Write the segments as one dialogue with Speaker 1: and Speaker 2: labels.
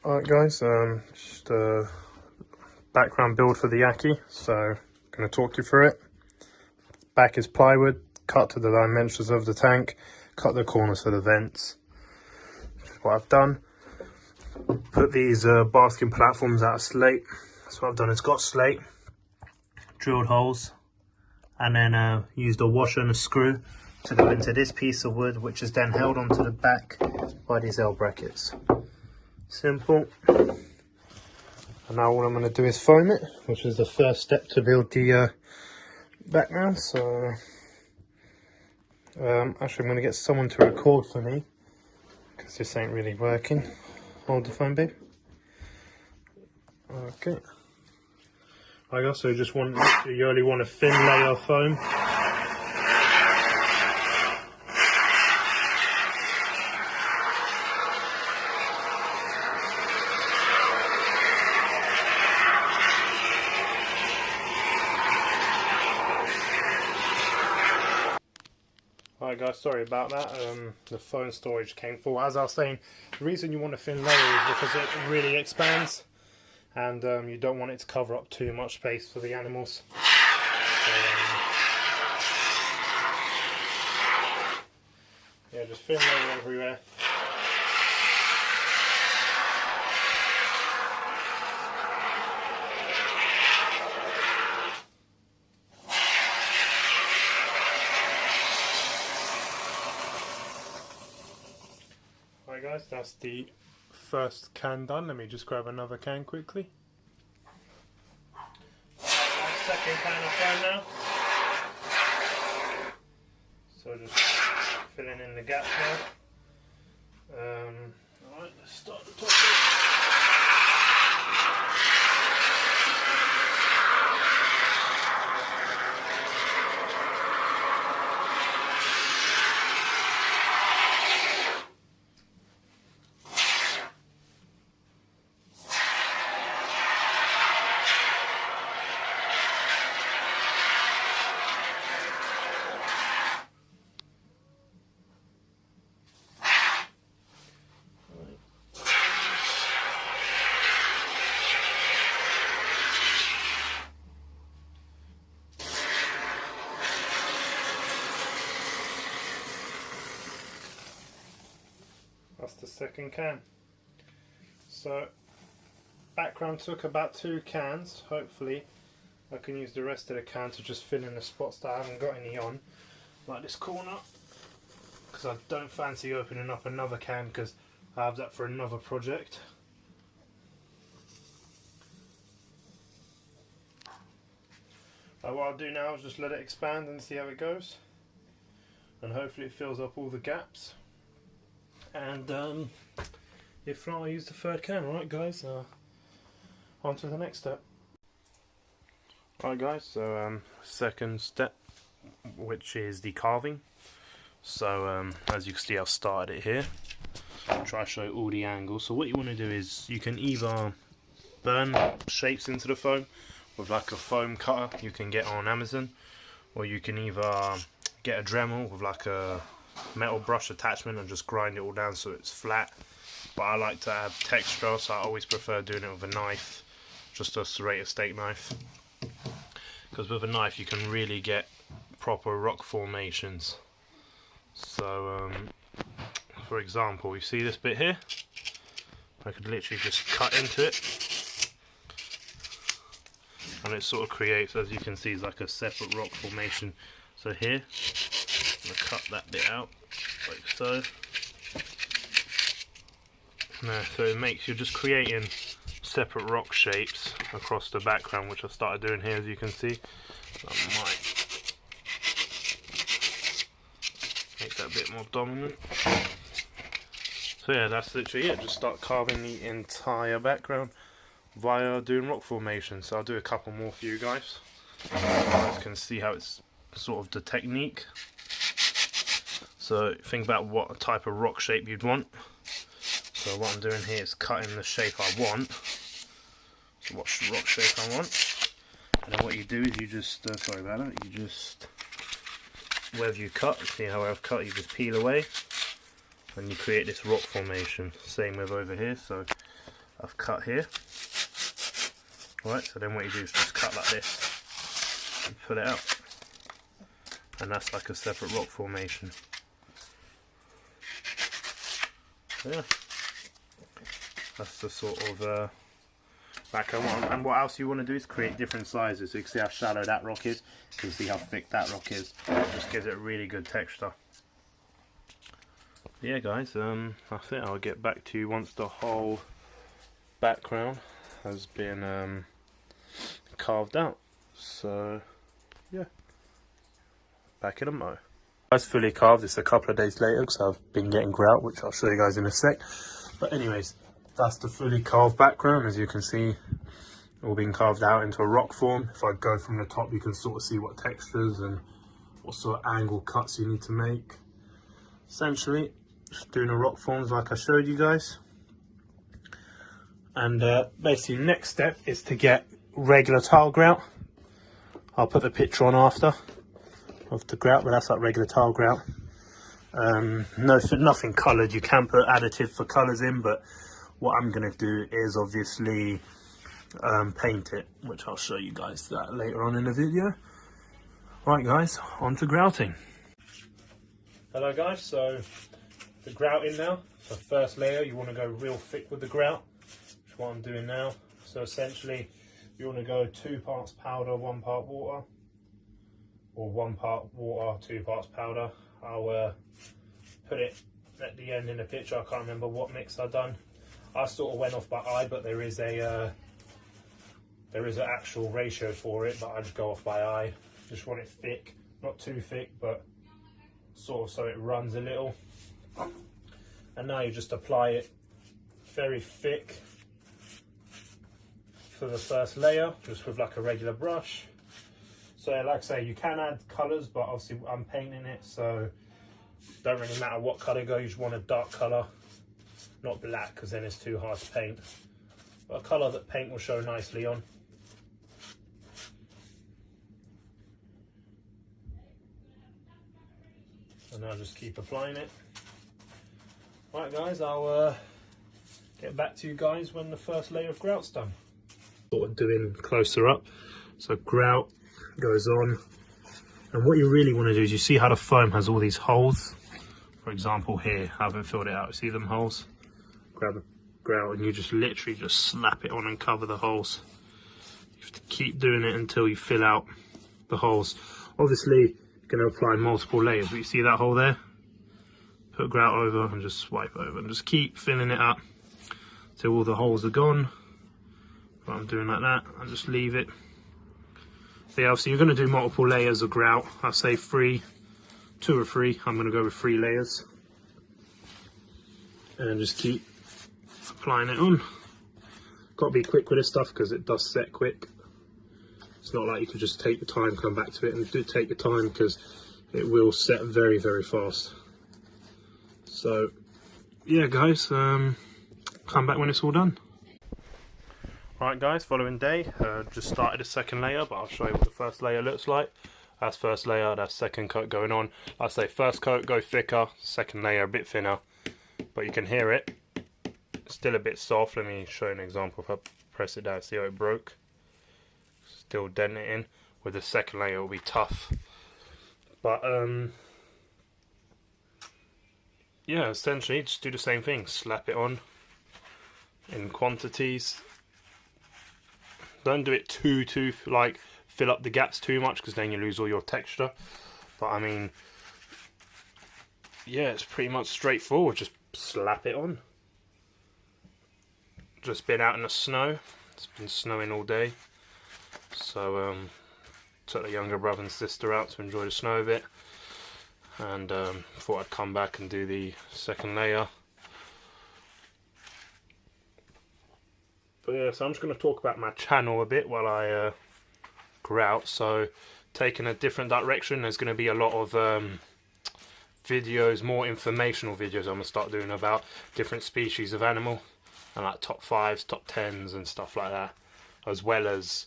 Speaker 1: Alright guys, just a background build for the Yaki, so I'm going to talk you through it. Back is plywood, cut to the dimensions of the tank, cut the corners for the vents, which is what I've done. Put these basking platforms out of slate. That's what I've done, it's got slate, drilled holes, and then used a washer and a screw to go into this piece of wood, which is then held onto the back by these L brackets. Simple. And now all I'm going to do is foam it, which is the first step to build the background. So actually I'm going to get someone to record for me, because this ain't really working. Hold the phone, babe. Okay. I also just want, you only want a thin layer of foam. Alright guys, sorry about that, the phone storage came full. As I was saying, the reason you want a thin layer is because it really expands, and you don't want it to cover up too much space for the animals. Yeah, just thin layer everywhere. Alright guys, that's the first can done. Let me just grab another can quickly. Second can of foam now. So just filling in the gaps now. Alright, let's start the top bit. That's the second can. So background took about 2 cans. Hopefully I can use the rest of the can to just fill in the spots that I haven't got any on, like this corner, because I don't fancy opening up another can because I have that for another project. What I'll do now is just let it expand and see how it goes, and hopefully it fills up all the gaps. And if not, I'll use the third can. Alright guys, on to the next step. Alright guys, so second step, which is the carving. So as you can see, I've started it here. I'll try to show all the angles. So what you want to do is, you can either burn shapes into the foam with like a foam cutter you can get on Amazon, or you can either get a Dremel with like a metal brush attachment and just grind it all down so it's flat. But I like to add texture, so I always prefer doing it with a knife, just a serrated steak knife, because with a knife you can really get proper rock formations. So for example, you see this bit here, I could literally just cut into it, and it sort of creates, as you can see, is like a separate rock formation. So here, I'm going to cut that bit out, like so. Now, so it makes, you're just creating separate rock shapes across the background, which I started doing here, as you can see. I might make that a bit more dominant. So yeah, that's literally it. Just start carving the entire background via doing rock formation. So I'll do a couple more for you guys. You guys can see how it's sort of the technique. So think about what type of rock shape you'd want. So what I'm doing here is cutting the shape I want. So what rock shape I want. And then what you do is you just, sorry about that, you just, wherever you cut, see how I've cut, you just peel away. and you create this rock formation. Same with over here, so I've cut here. Right, so then what you do is just cut like this and pull it out, and that's like a separate rock formation. Yeah, that's the sort of background. And what else you want to do is create different sizes. So you can see how shallow that rock is, you can see how thick that rock is. It just gives it a really good texture. Yeah guys, that's it. I'll get back to you once the whole background has been carved out. So yeah, back in a mo. It's fully carved. It's a couple of days later because I've been getting grout, which I'll show you guys in a sec. But anyways, that's the fully carved background. As you can see, all been carved out into a rock form. If I go from the top, you can sort of see what textures and what sort of angle cuts you need to make. Essentially, just doing the rock forms like I showed you guys. And basically, next step is to get regular tile grout. I'll put the picture on after of the grout, but that's like regular tile grout. Nothing coloured. You can put additive for colours in, but what I'm going to do is obviously paint it, which I'll show you guys that later on in the video. Right guys, on to grouting. Hello guys, so the grout in now. So first layer, you want to go real thick with the grout, which is what I'm doing now. So essentially, you want to go 2 parts powder, 1 part water, or 1 part water, 2 parts powder. I'll put it at the end in the picture. I can't remember what mix I've done. I sort of went off by eye, but there is an actual ratio for it, but I just go off by eye. Just want it thick, not too thick, but sort of so it runs a little. And now you just apply it very thick for the first layer, just with like a regular brush. So like I say, you can add colours, but obviously I'm painting it, so it don't really matter what colour you go. You just want a dark colour, not black, because then it's too hard to paint. But a colour that paint will show nicely on. And I'll just keep applying it. Right guys, I'll get back to you guys when the first layer of grout's done. Sort of doing closer up. So grout goes on, and what you really want to do is, you see how the foam has all these holes. For example here, I haven't filled it out. See them holes? Grab a grout and you just literally just slap it on and cover the holes. You have to keep doing it until you fill out the holes. Obviously you're going to apply multiple layers, but you see that hole there? Put grout over and just swipe over and just keep filling it up till all the holes are gone. But I'm doing like that, I just leave it. So yeah, obviously you're going to do multiple layers of grout. I say 3, 2 or 3. I'm going to go with 3 layers. And just keep applying it on. Got to be quick with this stuff because it does set quick. It's not like you can just take your time, come back to it, and do take your time because it will set very, very fast. So yeah guys, come back when it's all done. Right guys, following day, just started a second layer, but I'll show you what the first layer looks like. That's first layer, that's second coat going on. I say first coat go thicker, second layer a bit thinner, but you can hear it. It's still a bit soft. Let me show you an example. If I press it down, see how it broke? Still denting it in. With the second layer it will be tough. But yeah, essentially just do the same thing. Slap it on in quantities. Don't do it too like fill up the gaps too much, because then you lose all your texture. But I mean, yeah, it's pretty much straightforward. Just slap it on. Just been out in the snow. It's been snowing all day, so took the younger brother and sister out to enjoy the snow a bit, and thought I'd come back and do the second layer. But yeah, so I'm just going to talk about my channel a bit while I grout. So taking a different direction, there's going to be a lot of videos, more informational videos I'm going to start doing about different species of animal, and like top 5s, top 10s and stuff like that, as well as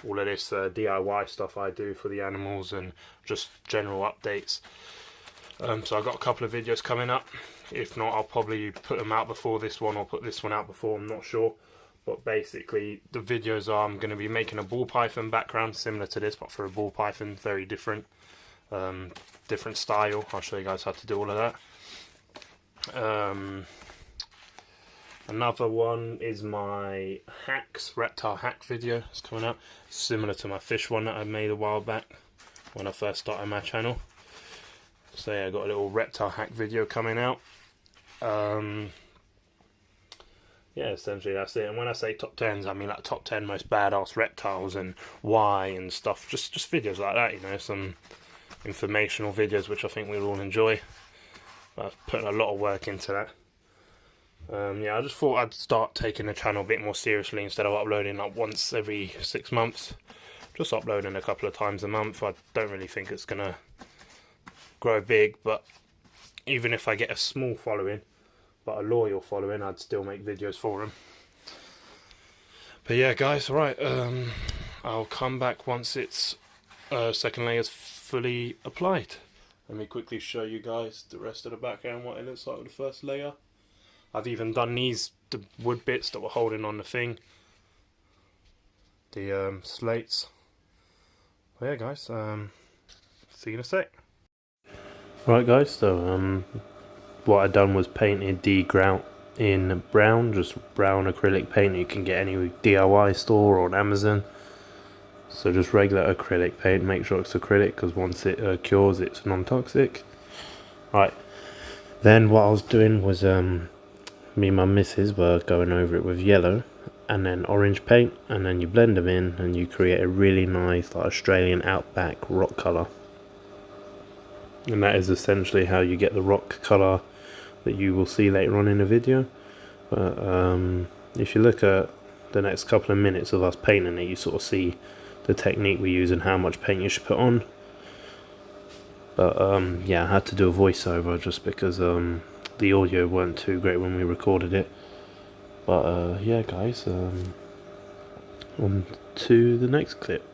Speaker 1: all of this DIY stuff I do for the animals and just general updates. So I've got a couple of videos coming up. If not, I'll probably put them out before this one or put this one out before, I'm not sure. But basically the videos are, I'm going to be making a ball python background similar to this, but for a ball python, very different. Different style. I'll show you guys how to do all of that. Another one is my reptile hack video. It's coming out, similar to my fish one that I made a while back when I first started my channel. So yeah, I got a little reptile hack video coming out. Yeah, essentially that's it. And when I say top 10s, I mean like top 10 most badass reptiles and why and stuff. Just videos like that, you know, some informational videos which I think we'll all enjoy. I've put a lot of work into that. Yeah, I just thought I'd start taking the channel a bit more seriously instead of uploading like once every 6 months. Just uploading a couple of times a month. I don't really think it's gonna grow big, but even if I get a small following but a loyal following, I'd still make videos for them. But yeah guys, right, I'll come back once it's second layer's fully applied. Let me quickly show you guys the rest of the background, what it looks like with the first layer. I've even done the wood bits that were holding on the thing, the slates. Well, yeah guys, see you in a sec. Right guys, so what I done was painted the grout in brown, just brown acrylic paint you can get any DIY store or on Amazon. So just regular acrylic paint, make sure it's acrylic because once it cures it's non-toxic. Right, then what I was doing was me and my missus were going over it with yellow and then orange paint, and then you blend them in and you create a really nice like Australian outback rock colour. And that is essentially how you get the rock colour that you will see later on in the video. But if you look at the next couple of minutes of us painting it, you sort of see the technique we use and how much paint you should put on. But yeah, I had to do a voiceover just because the audio weren't too great when we recorded it. But yeah guys, on to the next clip.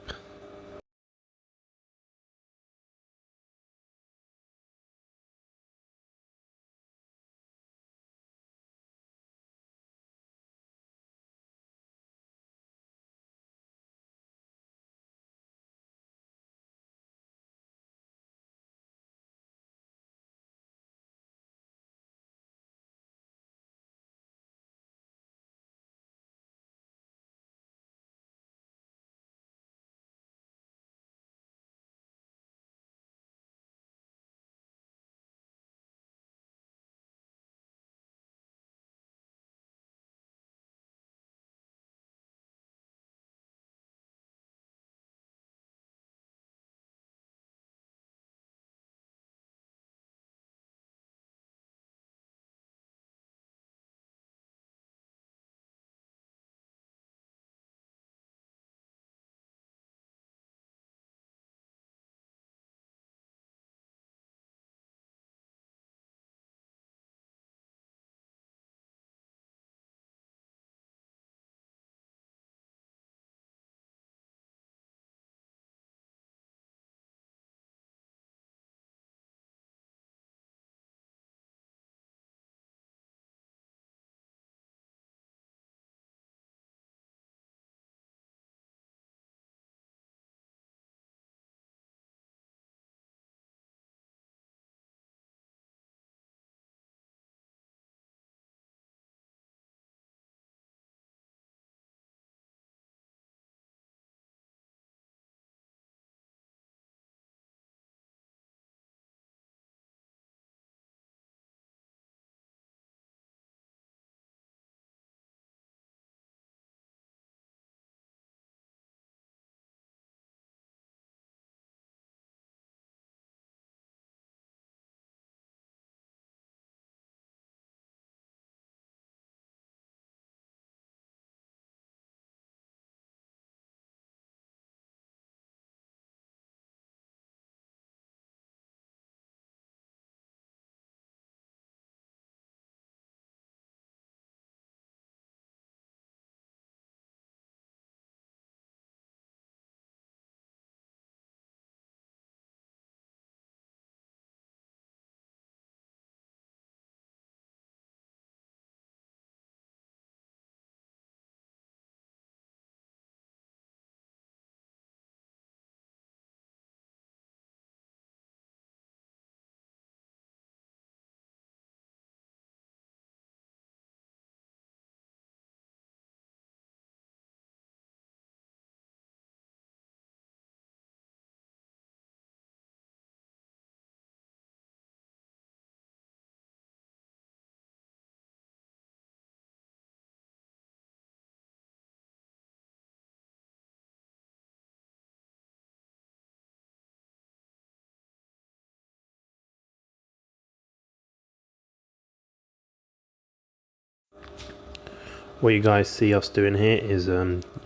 Speaker 1: what you guys see us doing here is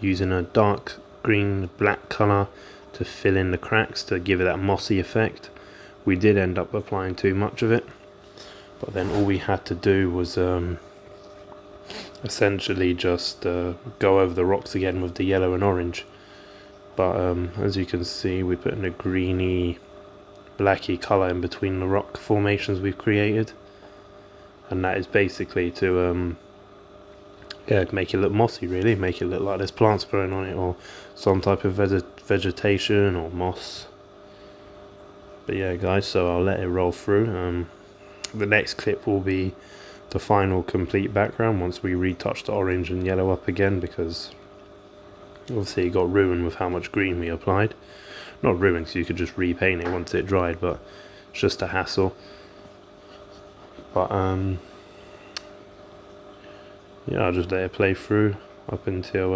Speaker 1: using a dark green black colour to fill in the cracks to give it that mossy effect. We did end up applying too much of it, but then all we had to do was essentially just go over the rocks again with the yellow and orange. But as you can see, we're putting a greeny blacky colour in between the rock formations we've created, and that is basically to yeah, make it look mossy, really, make it look like there's plants growing on it or some type of vegetation or moss. But yeah guys, so I'll let it roll through. The next clip will be the final complete background once we retouch the orange and yellow up again, because obviously it got ruined with how much green we applied. Not ruined, because you could just repaint it once it dried, but it's just a hassle. But yeah, I'll just let it play through up until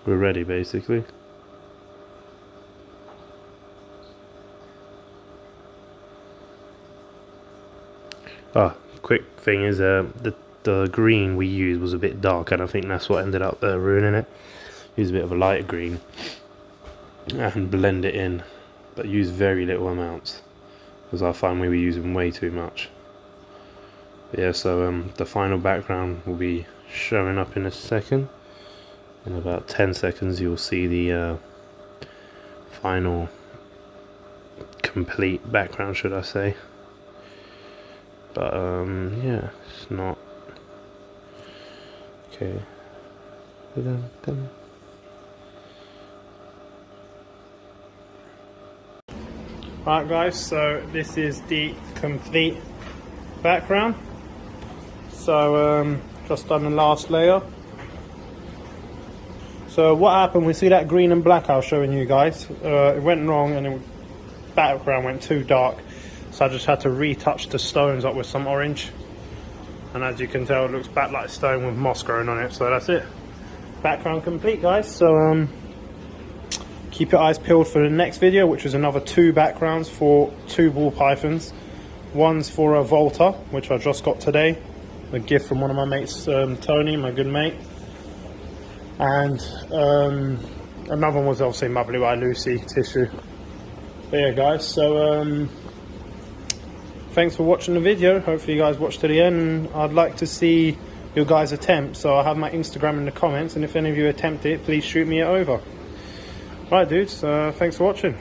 Speaker 1: we're ready, basically. Quick thing is the green we used was a bit dark, and I think that's what ended up ruining it. Use a bit of a lighter green and blend it in, but use very little amounts, because I find we were using way too much. But yeah, so the final background will be showing up in a second. In about 10 seconds you'll see the final complete background, should I say. But yeah, it's not okay. Alright guys, so this is the complete background. So just done the last layer. So what happened, we see that green and black I was showing you guys, it went wrong and the background went too dark. So I just had to retouch the stones up with some orange, and as you can tell, it looks back like stone with moss growing on it. So that's it, background complete guys. So keep your eyes peeled for the next video, which is another 2 backgrounds for 2 ball pythons. One's for a Volta, which I just got today, a gift from one of my mates, Tony, my good mate, and another one was obviously my Blue Eye Lucy tissue. But yeah guys, so thanks for watching the video. Hopefully you guys watched to the end, and I'd like to see your guys' attempt. So I have my Instagram in the comments, and if any of you attempt it, please shoot me it over. Right dudes, thanks for watching.